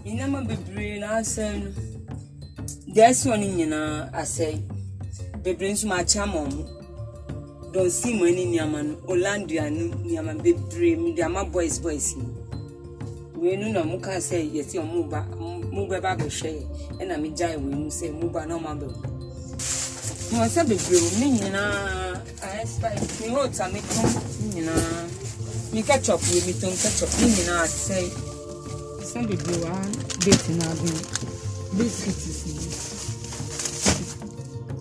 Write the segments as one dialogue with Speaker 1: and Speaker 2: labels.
Speaker 1: Inama bebre na asem. There's one in I say. Bebre nso ma chama mo. Don't see money nyaman Olandia nyaman bebre me dia ma boys. We no na muka say yes your muba ba be share e na me jai we mu say muba na ma be. Mo say bebre me nyina I expect me ho ta me ton nyina me catch up we me ton catch up me nyina say some bebre one date na be citizen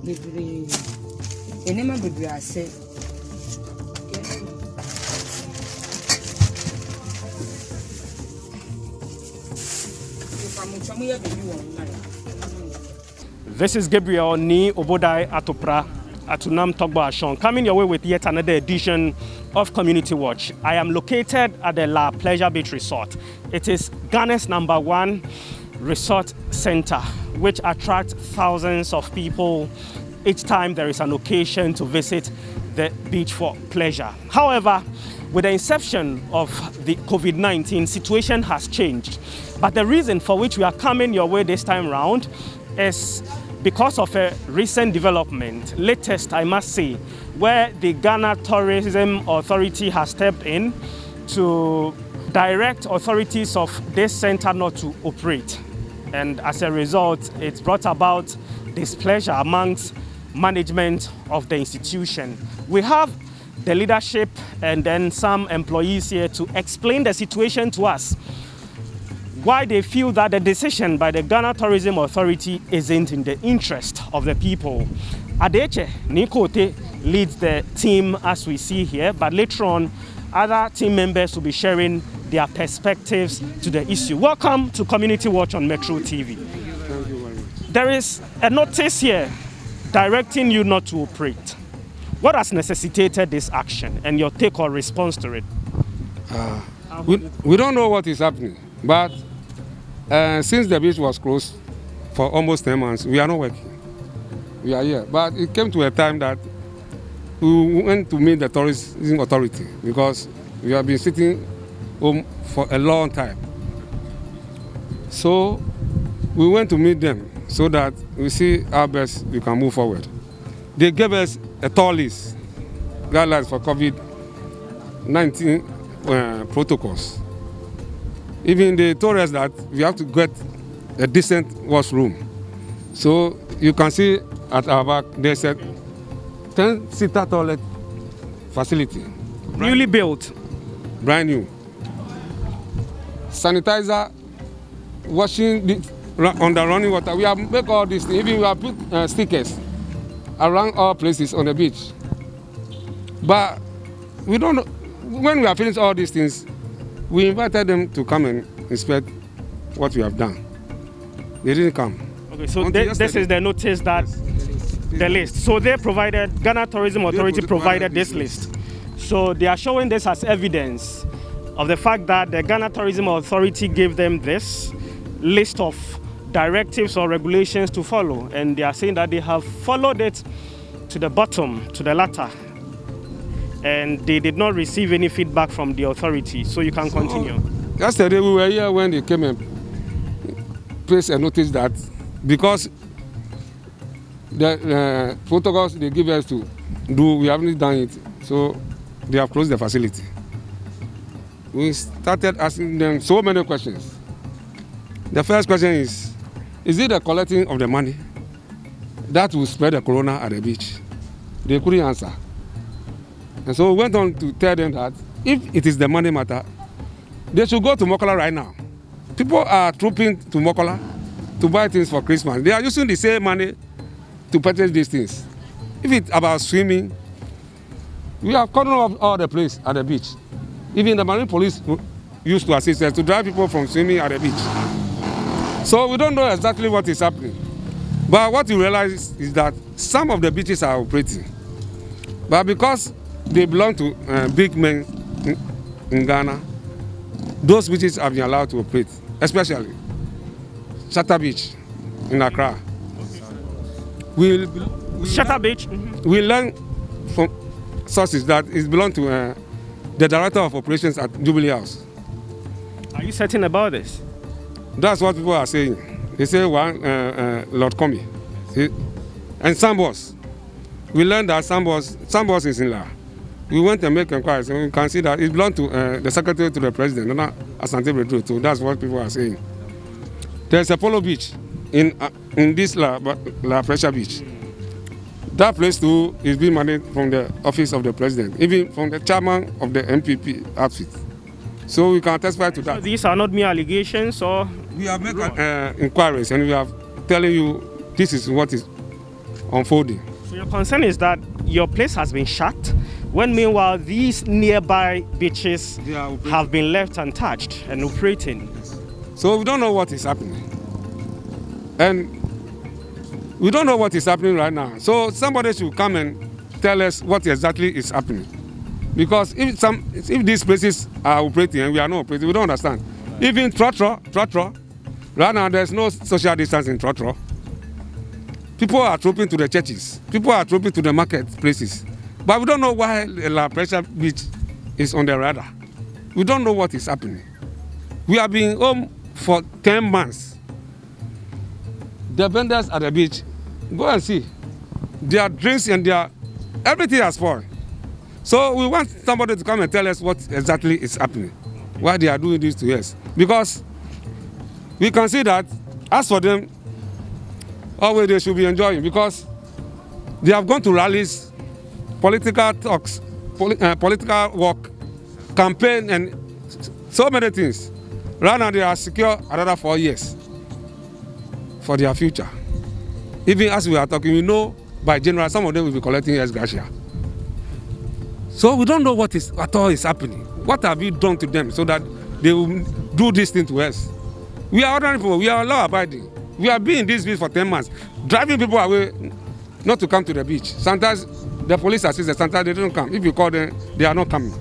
Speaker 1: bebre enema bebre ase.
Speaker 2: This is Gabriel Ni Obodai Atopra Atunam Togba Ashon, coming your way with yet another edition of Community Watch. I am located at the La Pleasure Beach Resort. It is Ghana's #1 resort center, which attracts thousands of people each time there is an occasion to visit the beach for pleasure. However, with the inception of the COVID-19, situation has changed. But the reason for which we are coming your way this time round is because of a recent development, latest I must say, where the Ghana Tourism Authority has stepped in to direct authorities of this center not to operate. And as a result, it's brought about displeasure amongst management of the institution. We have the leadership and then some employees here to explain the situation to us, why they feel that the decision by the Ghana Tourism Authority isn't in the interest of the people. Adeche Nikote leads the team as we see here, but later on, other team members will be sharing their perspectives to the issue. Welcome to Community Watch on Metro TV.
Speaker 3: Thank you very much.
Speaker 2: There is a notice here directing you not to operate. What has necessitated this action and your take or response to it?
Speaker 3: We don't know what is happening, but since the beach was closed for almost 10 months, we are not working. We are here. But it came to a time that we went to meet the tourism authority because we have been sitting home for a long time. So we went to meet them so that we see how best we can move forward. They gave us a tour list, guidelines for COVID-19 protocols. Even they told us that we have to get a decent washroom. So you can see at our back, there's a 10-seater toilet facility.
Speaker 2: Newly built.
Speaker 3: Brand new. Sanitizer, washing on the running water. We have made all these things. Even we have put stickers around all places on the beach. But we don't know. When we have finished all these things, we invited them to come and inspect what we have done. They didn't come.
Speaker 2: Okay, so this is the notice that the list. So they provided, Ghana Tourism Authority provided this list. So they are showing this as evidence of the fact that the Ghana Tourism Authority gave them this list of directives or regulations to follow. And they are saying that they have followed it to the bottom, to the latter. And they did not receive any feedback from the authority. So you can continue.
Speaker 3: Yesterday we were here when they came and placed a notice that because the protocols they give us to do, we haven't done it. So they have closed the facility. We started asking them so many questions. The first question is it the collecting of the money that will spread the corona at the beach? They couldn't answer. And so we went on to tell them that if it is the money matter, they should go to Mokola right now. People are trooping to Mokola to buy things for Christmas. They are using the same money to purchase these things. If it's about swimming, we have cordoned off all the place at the beach. Even the marine police used to assist us to drive people from swimming at the beach. So we don't know exactly what is happening. But what we realize is that some of the beaches are operating. But because they belong to big men in Ghana, those beaches have been allowed to operate, especially Shatter Beach in Accra.
Speaker 2: Shatter Beach?
Speaker 3: We learn from sources that it belongs to the director of operations at Jubilee House.
Speaker 2: Are you certain about this?
Speaker 3: That's what people are saying. They say one Lord Comey. And Sambos. We learned that Sambos is in La. We went and make inquiries, and we can see that it belonged to the secretary to the president, not Asante Bedru. So that's what people are saying. There's a polo beach in this La Pressure Beach. That place too is being managed from the office of the president, even from the chairman of the MPP outfit. So we can testify to that.
Speaker 2: So these are not mere allegations, or
Speaker 3: we have made inquiries, and we are telling you this is what is unfolding.
Speaker 2: So your concern is that your place has been shut, when meanwhile these nearby beaches have been left untouched and operating.
Speaker 3: So we don't know what is happening. And we don't know what is happening right now. So somebody should come and tell us what exactly is happening. Because if these places are operating and we are not operating, we don't understand. Even Trotro, right now there's no social distance in Trotro. People are trooping to the churches. People are trooping to the marketplaces. But we don't know why La Pressure Beach is on the radar. We don't know what is happening. We have been home for 10 months. The vendors at the beach, go and see. Their drinks and everything has spoiled. So we want somebody to come and tell us what exactly is happening, why they are doing this to us. Because we can see that, as for them, always they should be enjoying, because they have gone to rallies, political talks, political work, campaign, and so many things. Right now they are secure another 4 years for their future. Even as we are talking, we know by January some of them will be collecting ex gratia. So we don't know what is at all is happening. What have we done to them so that they will do this thing to us? We are ordinary people. We are law abiding. We have been in this beach for 10 months, driving people away not to come to the beach. Sometimes the police assist, sometimes they don't come. If you call them, they are not coming.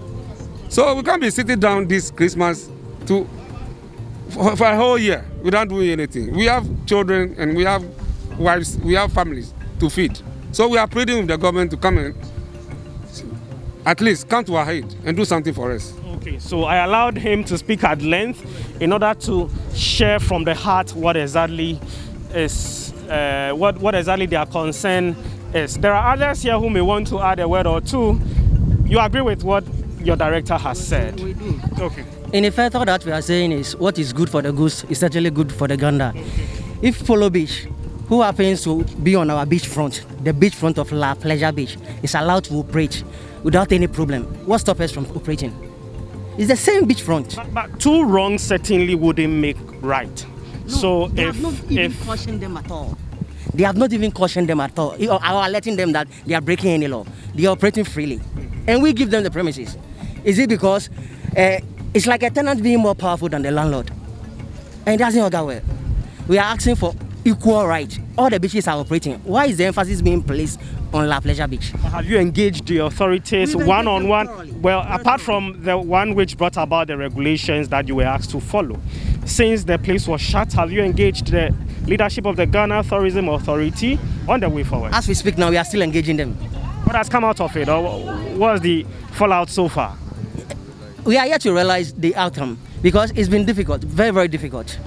Speaker 3: So we can't be sitting down this Christmas for a whole year without doing anything. We have children and we have wives, we have families to feed. So we are pleading with the government to come and at least come to our aid and do something for us.
Speaker 2: Okay, so I allowed him to speak at length in order to share from the heart what exactly is what exactly their concern is. There are others here who may want to add a word or two. You agree with what your director has said?
Speaker 4: We do.
Speaker 2: Okay.
Speaker 4: In effect, all that we are saying is what is good for the goose is actually good for the gander. If Polo Beach, who happens to be on our beachfront, the beachfront of La Pleasure Beach, is allowed to operate without any problem, what stops us from operating? It's the same beachfront.
Speaker 2: But two wrongs certainly wouldn't make right.
Speaker 4: No,
Speaker 2: so
Speaker 4: they have not even cautioned them at all. They have not even cautioned them at all, or alerting them that they are breaking any law. They are operating freely. And we give them the premises. Is it because it's like a tenant being more powerful than the landlord? And it doesn't work out well. We are asking for equal right. All the beaches are operating. Why is the emphasis being placed on La Pleasure Beach?
Speaker 2: Have you engaged the authorities one-on-one? Well, apart from the one which brought about the regulations that you were asked to follow, since the place was shut, have you engaged the leadership of the Ghana Tourism Authority on the way forward?
Speaker 4: As we speak now, we are still engaging them.
Speaker 2: What has come out of it, or what's the fallout so far?
Speaker 4: We are yet to realize the outcome because it's been difficult, very, very difficult.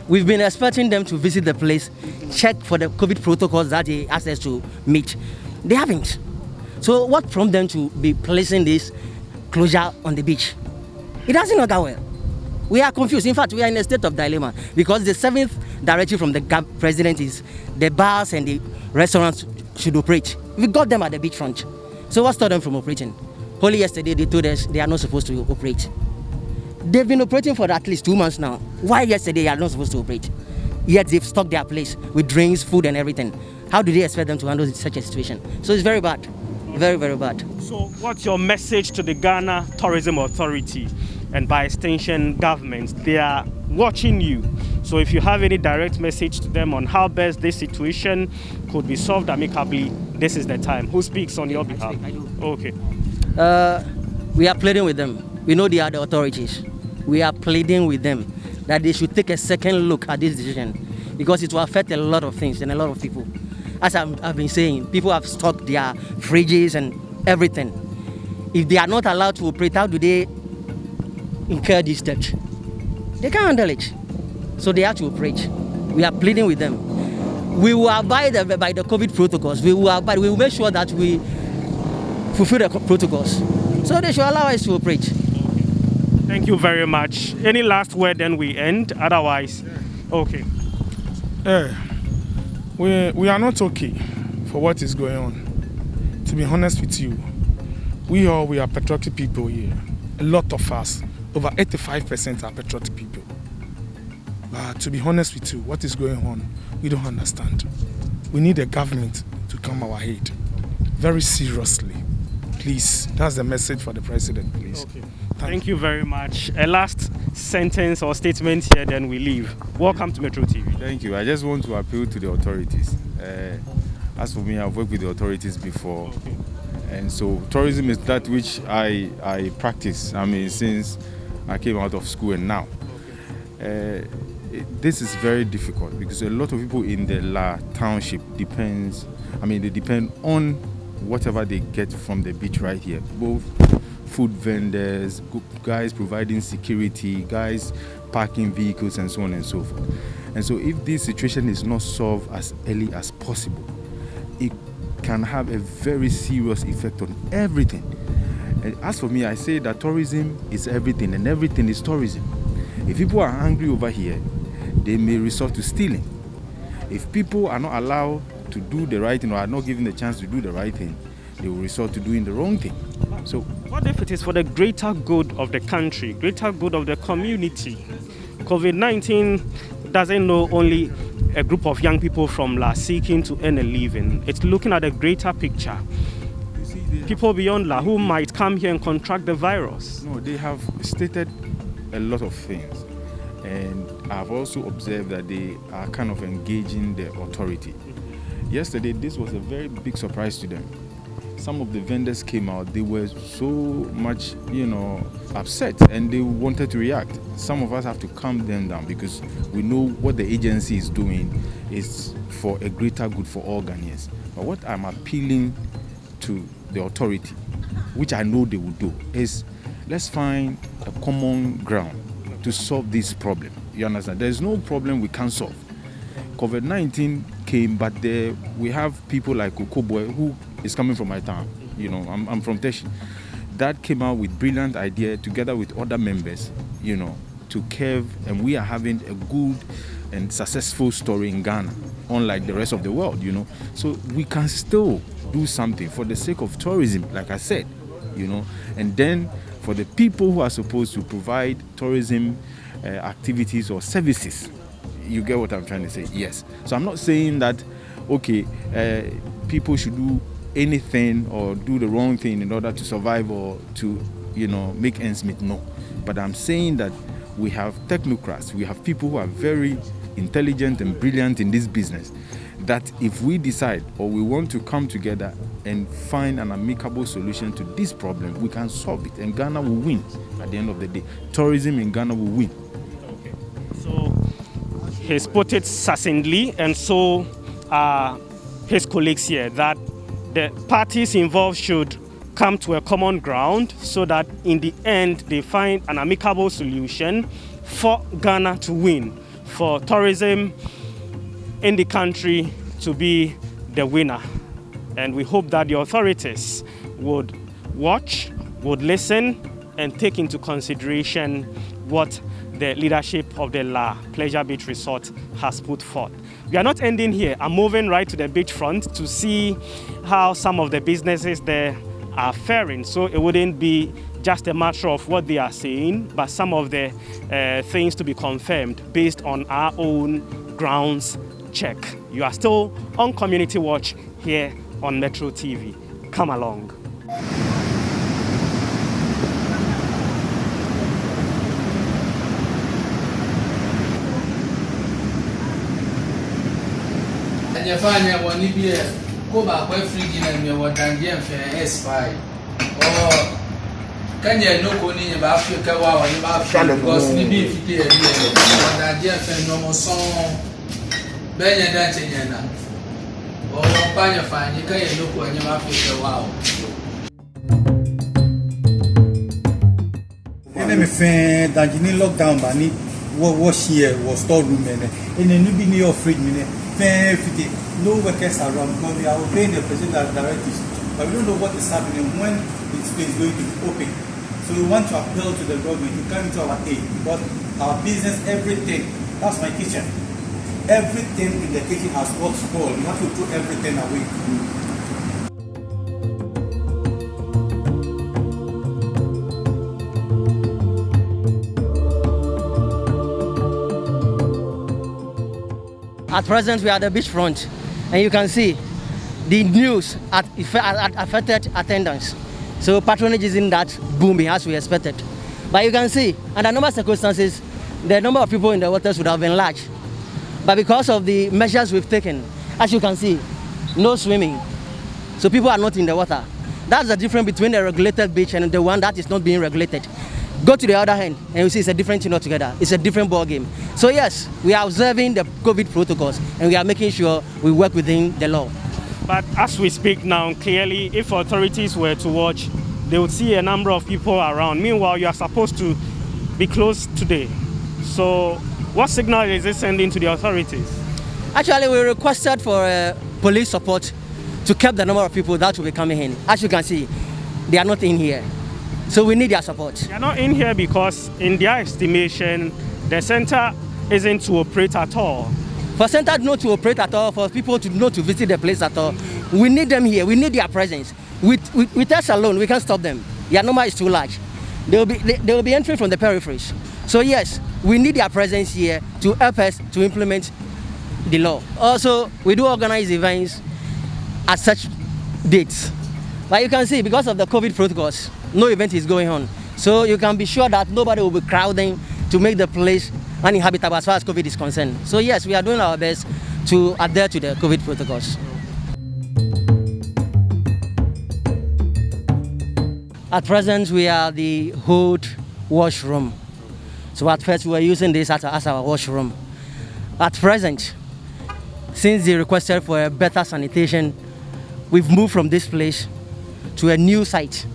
Speaker 4: We've been expecting them to visit the place, check for the COVID protocols that they asked us to meet. They haven't. So what prompted them to be placing this closure on the beach? It doesn't work out well. We are confused. In fact, we are in a state of dilemma because the 7th directive from the president is the bars and the restaurants should operate. We got them at the beachfront. So what stopped them from operating? Only yesterday they told us they are not supposed to operate. They've been operating for at least 2 months now. Why yesterday they are not supposed to operate? Yet they've stocked their place with drinks, food and everything. How do they expect them to handle such a situation? So it's very bad. Very, very bad.
Speaker 2: So what's your message to the Ghana Tourism Authority and by extension government? They are watching you. So if you have any direct message to them on how best this situation could be solved amicably, this is the time. Who speaks on your behalf?
Speaker 4: I do.
Speaker 2: Okay.
Speaker 4: We are pleading with them. We know they are the authorities. We are pleading with them that they should take a second look at this decision because it will affect a lot of things and a lot of people. As I've been saying, people have stocked their fridges and everything. if they are not allowed to operate, how do they incur this debt? They can't handle it. So they have to operate. We are pleading with them. We will abide by the COVID protocols. We will make sure that we fulfill the protocols. So they should allow us to operate.
Speaker 2: Thank you very much. Any last word, then we end. Otherwise, okay.
Speaker 5: We are not okay for what is going on. To be honest with you, we are patriotic people here. A lot of us, over 85% are patriotic people. But to be honest with you, what is going on, we don't understand. We need a government to come our aid very seriously. Please, that's the message for the president, please.
Speaker 2: Okay. Thank you very much. A last sentence or statement here, then we leave. Welcome to Metro TV.
Speaker 6: Thank you. I just want to appeal to the authorities. As for me, I've worked with the authorities before.
Speaker 2: Okay.
Speaker 6: And so tourism is that which I practice, since I came out of school and now. This is very difficult because a lot of people in the La Township they depend on whatever they get from the beach right here. Both food vendors, guys providing security, guys parking vehicles and so on and so forth. And so if this situation is not solved as early as possible, it can have a very serious effect on everything. And as for me, I say that tourism is everything and everything is tourism. If people are angry over here, they may resort to stealing. If people are not allowed to do the right thing or are not given the chance to do the right thing, they will resort to doing the wrong thing. So,
Speaker 2: what if it is for the greater good of the country, greater good of the community? COVID-19 doesn't know only a group of young people from La seeking to earn a living. It's looking at a greater picture. People beyond La who might come here and contract the virus.
Speaker 6: No, they have stated a lot of things. And I've also observed that they are kind of engaging the authority. Yesterday, this was a very big surprise to them. Some of the vendors came out, they were so much, upset and they wanted to react. Some of us have to calm them down because we know what the agency is doing is for a greater good for all Ghanaians. But what I'm appealing to the authority, which I know they will do, is let's find a common ground to solve this problem. You understand? There's no problem we can't solve. COVID-19 came, but we have people like Okoboy, who is coming from my town. I'm from Teshi. That came out with brilliant idea together with other members, to curve, and we are having a good and successful story in Ghana, unlike the rest of the world, So we can still do something for the sake of tourism, like I said, and then for the people who are supposed to provide tourism activities or services. You get what I'm trying to say? Yes. So I'm not saying that, people should do anything or do the wrong thing in order to survive or to, make ends meet. No. But I'm saying that we have technocrats, we have people who are very intelligent and brilliant in this business, that if we decide or we want to come together and find an amicable solution to this problem, we can solve it and Ghana will win at the end of the day. Tourism in Ghana will win.
Speaker 2: Okay. So he's put it succinctly, and so his colleagues here, that the parties involved should come to a common ground so that in the end they find an amicable solution for Ghana to win, for tourism in the country to be the winner. And we hope that the authorities would watch, would listen, and take into consideration what the leadership of the La Pleasure Beach Resort has put forth. We are not ending here. I'm moving right to the beachfront to see how some of the businesses there are faring. So it wouldn't be just a matter of what they are saying, but some of the things to be confirmed based on our own grounds check. You are still on Community Watch here on Metro TV. Come along.
Speaker 7: You find me one year, go back where free dinner me what Dandian fair S5. Or can you know Koni about Africa or about because maybe if you did Dandian fair no more song, Benya Dantiana. Or Panya fine, you can't look when you're Africa wow.
Speaker 8: me fan danjini lockdown bani wash here was storeroom and a new be fridge fan no workers around because they are obeying the president's directives, but we don't know what is happening when this place is going to be open. So we want to appeal to the government to come into our aid because our business, everything, that's my kitchen. Everything in the kitchen has got spoiled. We want to throw everything away.
Speaker 4: At present, we are at the beachfront, and you can see the news affected attendance. So patronage isn't that booming as we expected. But you can see, under normal circumstances, the number of people in the waters would have been large. But because of the measures we've taken, as you can see, no swimming. So people are not in the water. That's the difference between a regulated beach and the one that is not being regulated. Go to the other hand and you see it's a different thing altogether. It's a different ball game. So yes, we are observing the COVID protocols and we are making sure we work within the law.
Speaker 2: But as we speak now, clearly, if authorities were to watch, they would see a number of people around. Meanwhile, you are supposed to be closed today. So what signal is it sending to the authorities?
Speaker 4: Actually, we requested for police support to keep the number of people that will be coming in. As you can see, they are not in here. So we need their support.
Speaker 2: They are not in here because, in their estimation, the center isn't to operate at all.
Speaker 4: For center not to operate at all, for people to not to visit the place at all, we need them here. We need their presence. With us alone, we can't stop them. Their number is too large. They will be entering from the peripheries. So yes, we need their presence here to help us to implement the law. Also, we do organize events at such dates. But you can see, because of the COVID protocols, no event is going on. So you can be sure that nobody will be crowding to make the place uninhabitable as far as COVID is concerned. So yes, we are doing our best to adhere to the COVID protocols. At present, we are the Hood washroom. So at first, we were using this as our washroom. At present, since they requested for a better sanitation, we've moved from this place to a new site,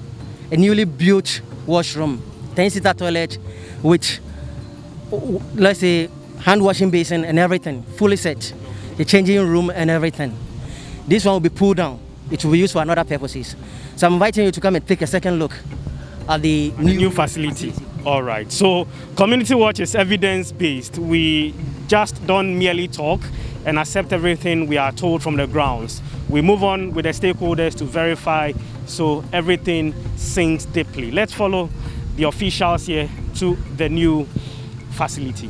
Speaker 4: a newly built washroom, 10-seater toilet with, let's say, hand washing basin and everything, fully set, the changing room and everything. This one will be pulled down. It will be used for another purposes. So I'm inviting you to come and take a second look at the new facility.
Speaker 2: All right. So Community Watch is evidence-based. We just don't merely talk and accept everything we are told from the grounds. We move on with the stakeholders to verify so everything sinks deeply. Let's follow the officials here to the new facility.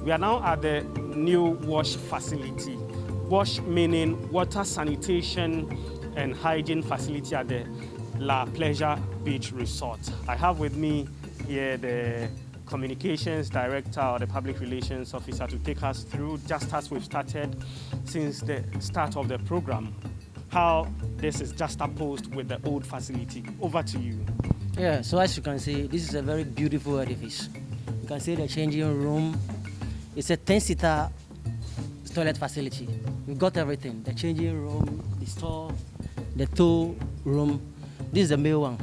Speaker 2: We are now at the new wash facility. Wash meaning water sanitation and hygiene facility at the La Pleasure Beach Resort. I have with me here the communications director or the public relations officer to take us through, just as we've started since the start of the program, how this is juxtaposed with the old facility. Over to you.
Speaker 4: Yeah, so as you can see, this is a very beautiful edifice. You can see the changing room. It's a 10-seater toilet facility. We've got everything, the changing room, the store, the tow room. This is the male one.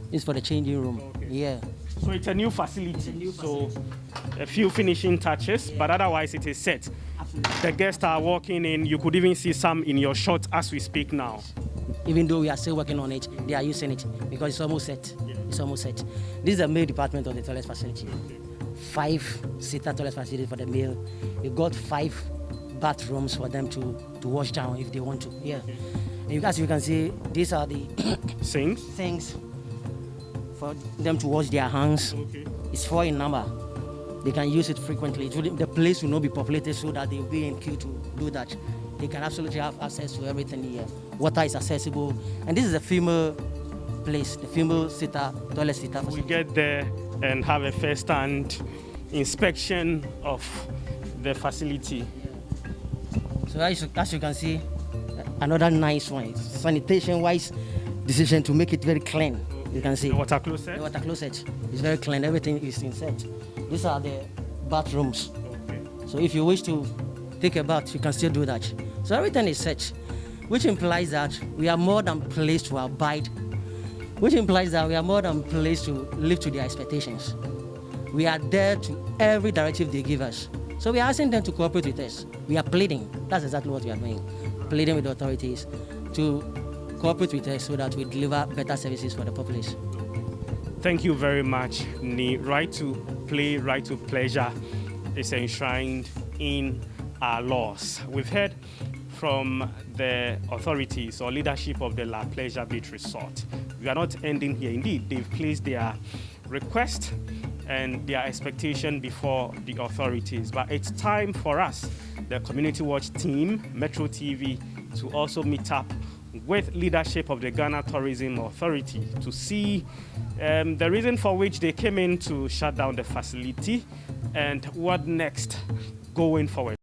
Speaker 4: This is for the changing room. Okay. Yeah.
Speaker 2: So it's a new facility. So a few finishing touches, but otherwise it is set.
Speaker 4: Absolutely.
Speaker 2: The guests are walking in. You could even see some in your shot as we speak now.
Speaker 4: Even though we are still working on it, they are using it because it's almost set. Yeah. It's almost set. This is the male department of the toilet facility. Okay. 5-seater toilet facility for the male. We've got 5 bathrooms for them to wash down if they want to. Yeah. Okay. And as you can see, these are the sinks for them to wash their hands. Okay. It's 4 in number. They can use it frequently. The place will not be populated so that they will be in queue to do that. They can absolutely have access to everything here. Water is accessible. And this is a female place, the female toilet seater.
Speaker 2: We get there and have a first-hand inspection of the facility.
Speaker 4: So as you can see, another nice one. Sanitation-wise decision to make it very clean. You can see.
Speaker 2: The water closet?
Speaker 4: The water closet is very clean. Everything is in set. These are the bathrooms. So if you wish to take a bath, you can still do that. So everything is set, which implies that we are more than placed to abide, which implies that we are more than placed to live to their expectations. We are there to every directive they give us. So we are asking them to cooperate with us. We are pleading. That's exactly what we are doing. Pleading with the authorities to cooperate with us so that we deliver better services for the populace.
Speaker 2: Thank you very much, Ni. Right to play, right to pleasure is enshrined in our laws. We've heard from the authorities or leadership of the La Pleasure Beach Resort. We are not ending here. Indeed, they've placed their request and their expectation before the authorities. But it's time for us, the Community Watch team, Metro TV, to also meet up with leadership of the Ghana Tourism Authority to see the reason for which they came in to shut down the facility and what next going forward.